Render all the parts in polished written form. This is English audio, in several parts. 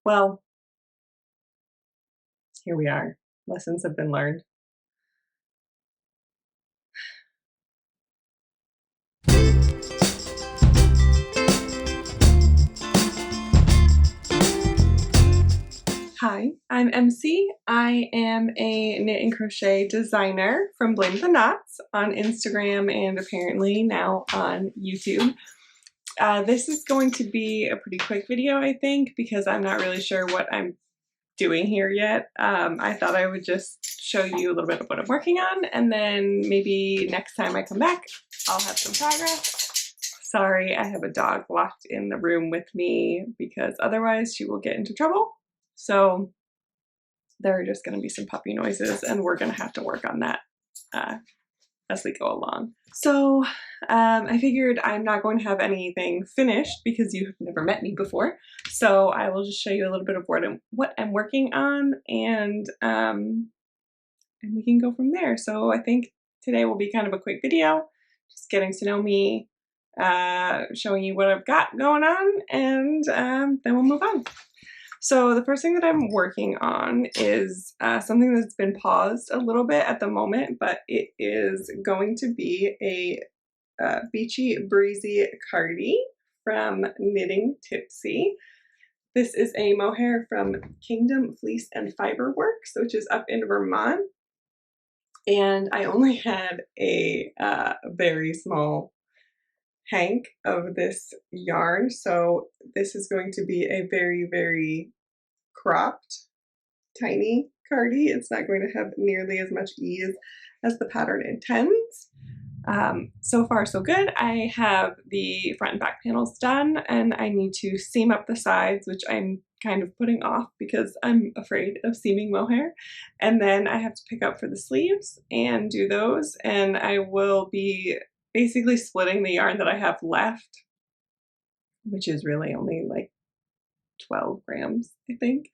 Well, here we are. Lessons have been learned. Hi, I'm MC. I am a knit and crochet designer from Blame the Knots on Instagram and apparently now on YouTube. This is going to be a pretty quick video, I think, because I'm not really sure what I'm doing here yet. I thought I would just show you a little bit of what I'm working on, and then maybe next time I come back, I'll have some progress. Sorry, I have a dog locked in the room with me because otherwise she will get into trouble. So there are just going to be some puppy noises, and we're going to have to work on that as we go along. So I figured I'm not going to have anything finished because you have never met me before. So I will just show you a little bit of what I'm working on, and we can go from there. So I think today will be kind of a quick video, just getting to know me, showing you what I've got going on, and then we'll move on. So the first thing that I'm working on is something that's been paused a little bit at the moment, but it is going to be a Beachy Breezy Cardi from Knitting Tipsy. This is a mohair from Kingdom Fleece and Fiber Works, which is up in Vermont. And I only had a very small hank of this yarn, so this is going to be a very, very cropped, tiny cardi. It's not going to have nearly as much ease as the pattern intends. So far so good. I have the front and back panels done, and I need to seam up the sides, which I'm kind of putting off because I'm afraid of seaming mohair. And then I have to pick up for the sleeves and do those, and I will be basically splitting the yarn that I have left, which is really only like 12 grams, I think.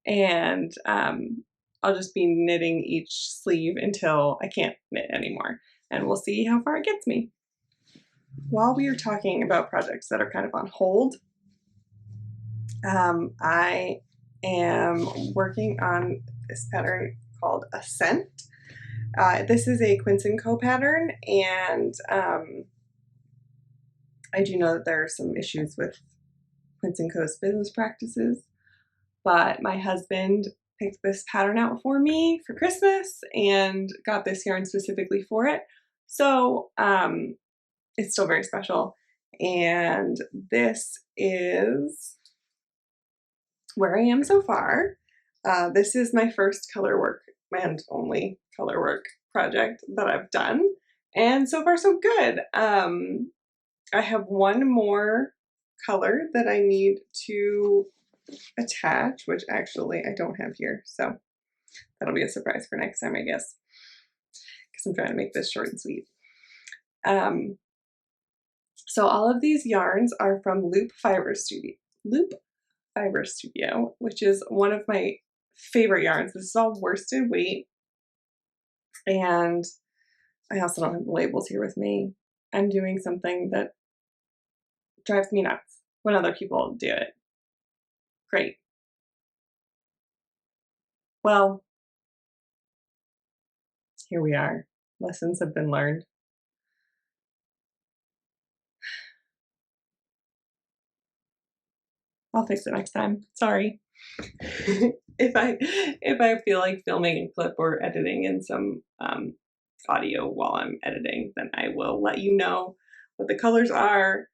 And I'll just be knitting each sleeve until I can't knit anymore, and we'll see how far it gets me. While we are talking about projects that are kind of on hold, I am working on this pattern called Ascent. This is a Quince & Co pattern, and I do know that there are some issues with Quince & Co's business practices, but my husband picked this pattern out for me for Christmas and got this yarn specifically for it. So it's still very special. And this is where I am so far. This is my first color work and only color work project that I've done. And so far so good. I have one more color that I need to attach, which actually I don't have here, so that'll be a surprise for next time, I guess, because I'm trying to make this short and sweet. So all of these yarns are from Loop Fiber Studio, which is one of my favorite yarns. This is all worsted weight, and I also don't have the labels here with me. I'm doing something that drives me nuts when other people do it. Great. Well, here we are. Lessons have been learned. I'll fix it next time. Sorry. if I feel like filming a clip or editing in some audio while I'm editing, then I will let you know what the colors are.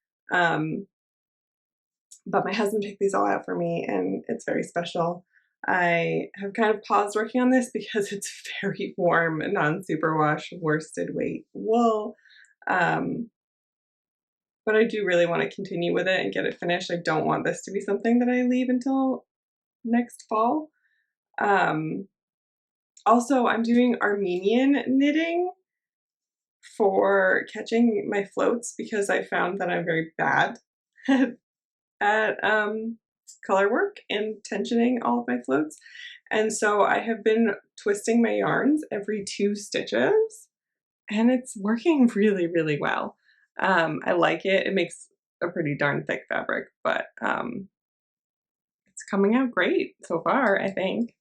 But my husband picked these all out for me, and it's very special. I have kind of paused working on this because it's very warm, non-superwash worsted weight wool. But I do really want to continue with it and get it finished. I don't want this to be something that I leave until next fall. Also, I'm doing Armenian knitting for catching my floats because I found that I'm very bad at color work and tensioning all of my floats. And so I have been twisting my yarns every 2 stitches, and it's working really, really well. I like it. It makes a pretty darn thick fabric, but it's it's coming out great so far, I think.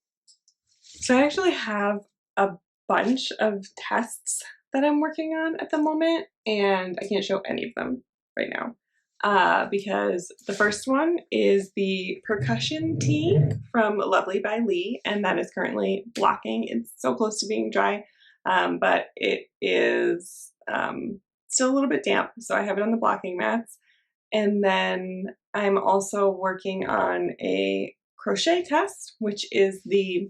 So I actually have a bunch of tests that I'm working on at the moment, and I can't show any of them right now. Because the first one is the percussion tee from Lovely by Lee, and that is currently blocking. It's so close to being dry, but it is still a little bit damp, so I have it on the blocking mats. And then I'm also working on a crochet test, which is the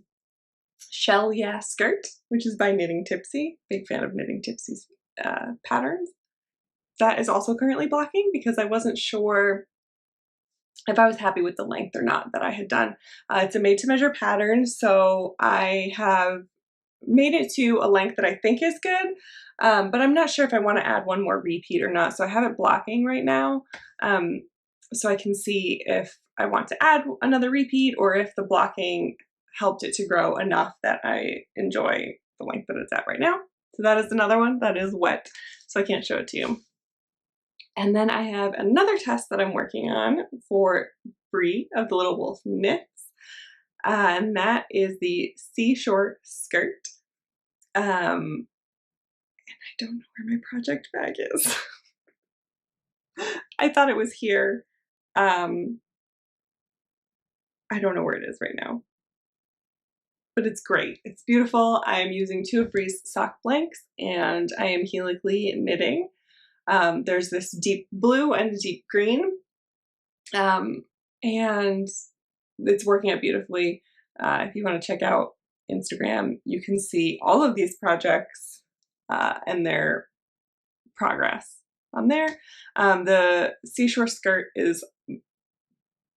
Shell Yeah skirt, which is by Knitting Tipsy. Big fan of Knitting Tipsy's patterns. That is also currently blocking because I wasn't sure if I was happy with the length or not that I had done. It's a made to measure pattern, so I have made it to a length that I think is good, but I'm not sure if I want to add one more repeat or not, so I have it blocking right now, so I can see if I want to add another repeat or if the blocking helped it to grow enough that I enjoy the length that it's at right now. So that is another one that is wet, so I can't show it to you. And then I have another test that I'm working on for Bree of the Little Wolf Knits, and that is the Seashore skirt. And I don't know where my project bag is. I thought it was here. I don't know where it is right now, but it's great. It's beautiful. I am using 2 of Bree's sock blanks, and I am helically knitting. There's this deep blue and deep green, and it's working out beautifully. If you want to check out Instagram, you can see all of these projects and their progress on there. The seashore skirt is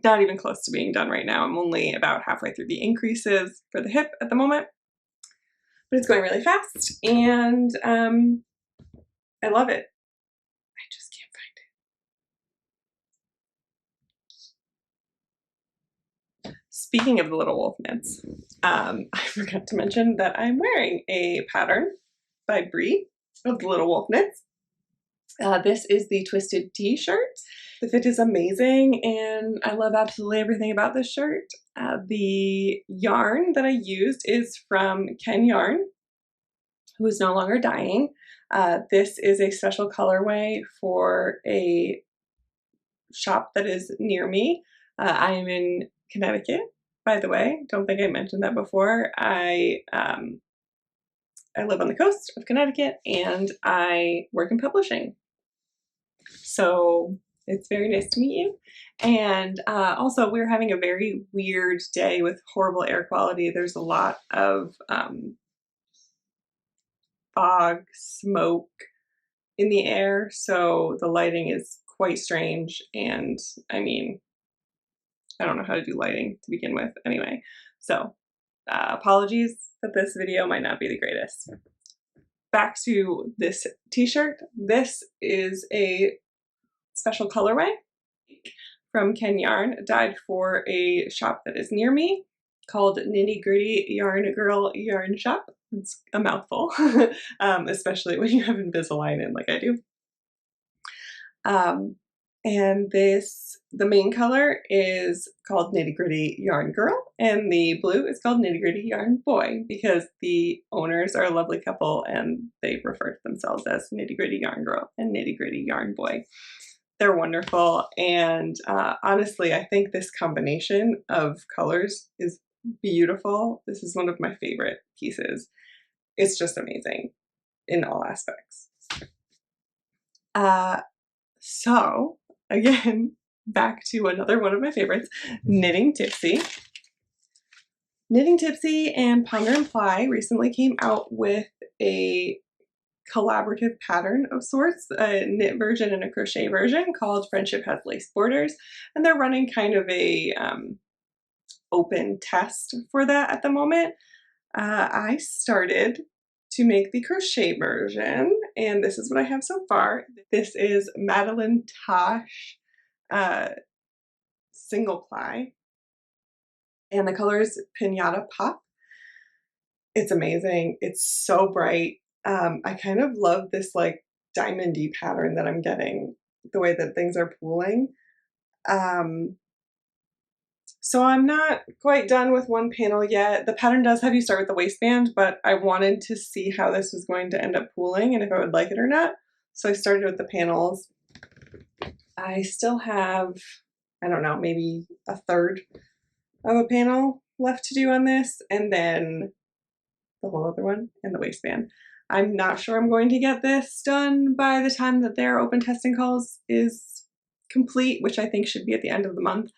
not even close to being done right now. I'm only about halfway through the increases for the hip at the moment, but it's going really fast, and I love it. I just can't find it. Speaking of the Little Wolf knits, I forgot to mention that I'm wearing a pattern by Bree of the Little Wolf knits. This is the twisted t-shirt. The fit is amazing, and I love absolutely everything about this shirt. The yarn that I used is from Ken Yarn, who is no longer dyeing. This is a special colorway for a shop that is near me. I am in Connecticut, by the way. Don't think I mentioned that before. I live on the coast of Connecticut, and I work in publishing. So it's very nice to meet you. And also, we're having a very weird day with horrible air quality. There's a lot of fog, smoke in the air, so the lighting is quite strange. And I mean, I don't know how to do lighting to begin with anyway. So apologies that this video might not be the greatest. Back to this t-shirt. This is a special colorway from Ken Yarn, dyed for a shop that is near me called Nitty Gritty Yarn Girl Yarn Shop. It's a mouthful, especially when you have Invisalign in like I do. And the main color is called Nitty Gritty Yarn Girl, and the blue is called Nitty Gritty Yarn Boy, because the owners are a lovely couple and they refer to themselves as Nitty Gritty Yarn Girl and Nitty Gritty Yarn Boy. They're wonderful, and honestly, I think this combination of colors is beautiful. This is one of my favorite pieces. It's just amazing in all aspects. So again, back to another one of my favorites, Knitting Tipsy. Knitting Tipsy and Ponder and Ply recently came out with a collaborative pattern of sorts, a knit version and a crochet version called Friendship Has Lace Borders, and they're running kind of a open test for that at the moment. I started to make the crochet version, and this is what I have so far. This is Madeline Tosh single ply, and the color is Pinata Pop. It's amazing. It's so bright. I kind of love this like diamondy pattern that I'm getting, the way that things are pooling. So So I'm not quite done with one panel yet. The pattern does have you start with the waistband, but I wanted to see how this was going to end up pooling and if I would like it or not. So I started with the panels. I still have, I don't know, maybe a third of a panel left to do on this, and then the whole other one and the waistband. I'm not sure I'm going to get this done by the time that their open testing calls is complete, which I think should be at the end of the month.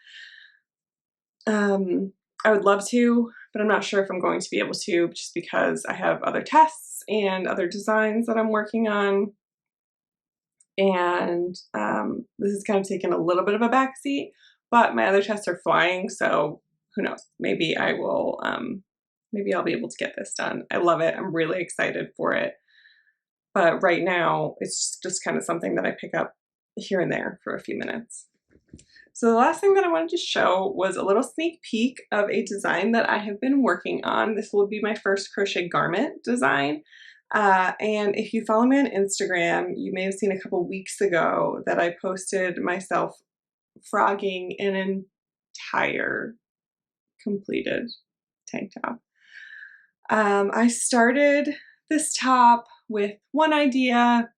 I would love to, but I'm not sure if I'm going to be able to, just because I have other tests and other designs that I'm working on. And this is kind of taken a little bit of a backseat, but my other tests are flying, so who knows? Maybe I will, maybe I'll be able to get this done. I love it. I'm really excited for it. But right now, it's just kind of something that I pick up here and there for a few minutes. So the last thing that I wanted to show was a little sneak peek of a design that I have been working on. This will be my first crochet garment design. And if you follow me on Instagram, you may have seen a couple weeks ago that I posted myself frogging an entire completed tank top. I started this top with one idea,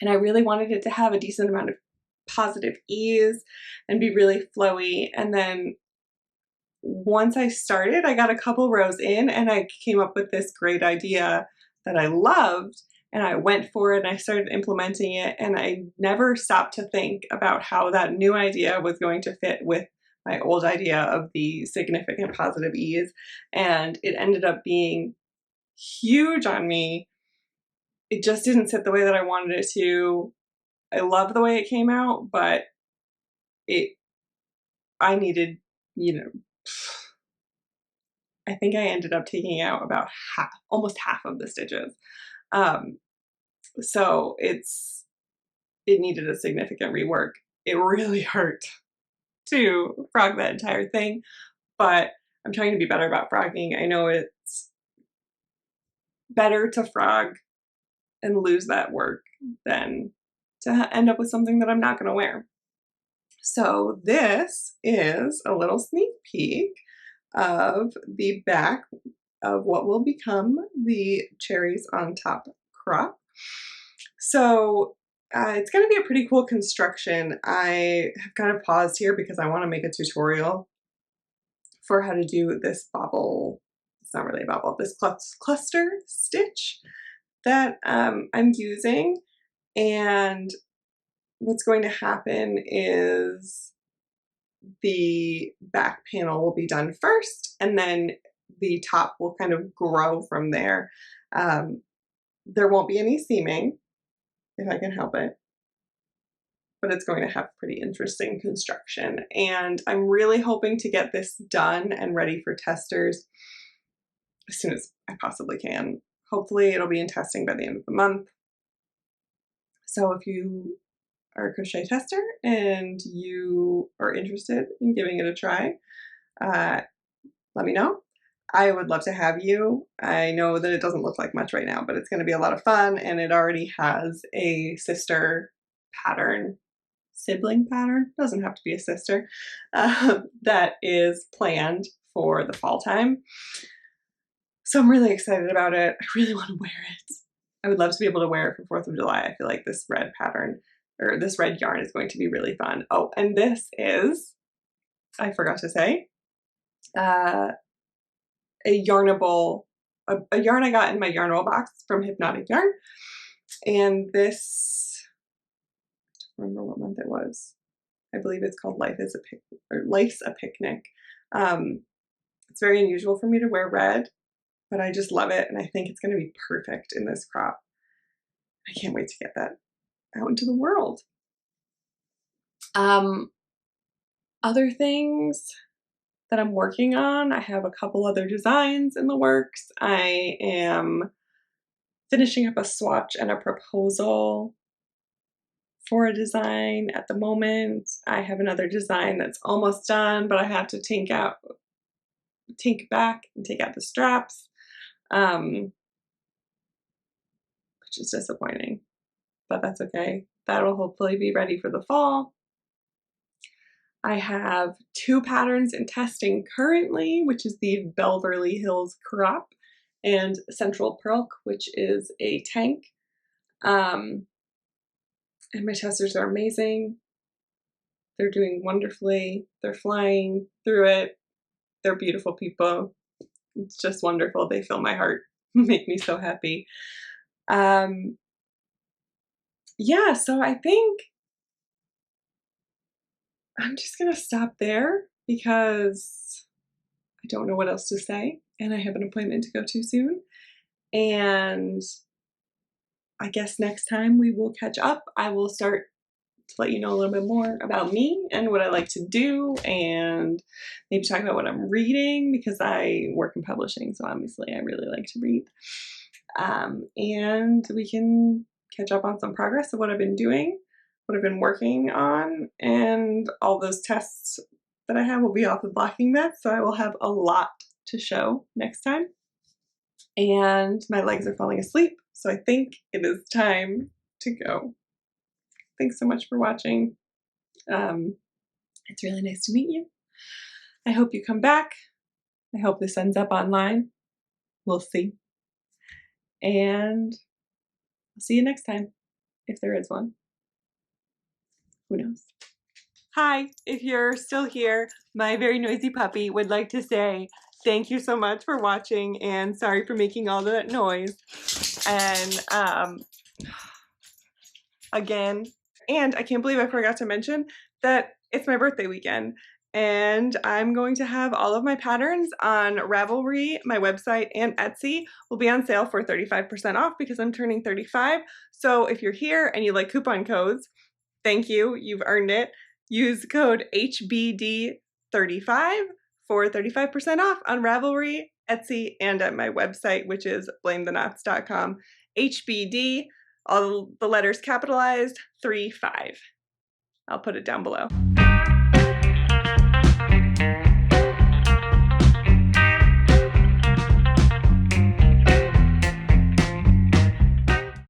and I really wanted it to have a decent amount of positive ease and be really flowy. And then once I started, I got a couple rows in and I came up with this great idea that I loved, and I went for it and I started implementing it, and I never stopped to think about how that new idea was going to fit with my old idea of the significant positive ease, and it ended up being huge on me. It just didn't sit the way that I wanted it to. I love the way it came out, but I needed, I think I ended up taking out about almost half of the stitches. So it needed a significant rework. It really hurt to frog that entire thing, but I'm trying to be better about frogging. I know it's better to frog and lose that work than to end up with something that I'm not going to wear. So this is a little sneak peek of the back of what will become the cherries on top crop. So it's going to be a pretty cool construction. I have kind of paused here because I want to make a tutorial for how to do this bobble. It's not really a bobble, this cluster stitch that I'm using. And what's going to happen is the back panel will be done first, and then the top will kind of grow from there. There won't be any seaming if I can help it, but it's going to have pretty interesting construction. And I'm really hoping to get this done and ready for testers as soon as I possibly can. Hopefully it'll be in testing by the end of the month. So if you are a crochet tester and you are interested in giving it a try, let me know. I would love to have you. I know that it doesn't look like much right now, but it's going to be a lot of fun, and it already has a sister pattern, sibling pattern, doesn't have to be a sister, that is planned for the fall time. So I'm really excited about it. I really want to wear it. I would love to be able to wear it for 4th of July. I feel like this red pattern, or this red yarn, is going to be really fun. Oh, and this is, I forgot to say, a yarnable, a yarn I got in my Yarnable box from Hypnotic Yarn. And this, I don't remember what month it was. I believe it's called Life's a Picnic. It's very unusual for me to wear red, but I just love it, and I think it's going to be perfect in this crop. I can't wait to get that out into the world. Other things that I'm working on, I have a couple other designs in the works. I am finishing up a swatch and a proposal for a design at the moment. I have another design that's almost done, but I have to tink back and take out the straps, which is disappointing, but that's okay. That'll hopefully be ready for the fall. I have 2 patterns in testing currently, which is the Beverly Hills Crop and Central Perk, which is a tank. And my testers are amazing. They're doing wonderfully. They're flying through it. They're beautiful people. It's just wonderful. They fill my heart, make me so happy. Yeah, so I think I'm just gonna stop there because I don't know what else to say, and I have an appointment to go to soon. And I guess next time we will catch up. I will start to let you know a little bit more about me and what I like to do, and maybe talk about what I'm reading because I work in publishing, so obviously I really like to read. And we can catch up on some progress of what I've been doing, what I've been working on, and all those tests that I have will be off of blocking mats, so I will have a lot to show next time. And my legs are falling asleep, so I think it is time to go. Thanks so much for watching. It's really nice to meet you. I hope you come back. I hope this ends up online. We'll see. And I'll see you next time, if there is one. Who knows? Hi, if you're still here, my very noisy puppy would like to say thank you so much for watching and sorry for making all that noise. And again, and I can't believe I forgot to mention that it's my birthday weekend. And I'm going to have all of my patterns on Ravelry, my website, and Etsy will be on sale for 35% off because I'm turning 35. So if you're here and you like coupon codes, thank you, you've earned it. Use code HBD35 for 35% off on Ravelry, Etsy, and at my website, which is blametheknots.com. HBD, all the letters capitalized, 35. I'll put it down below.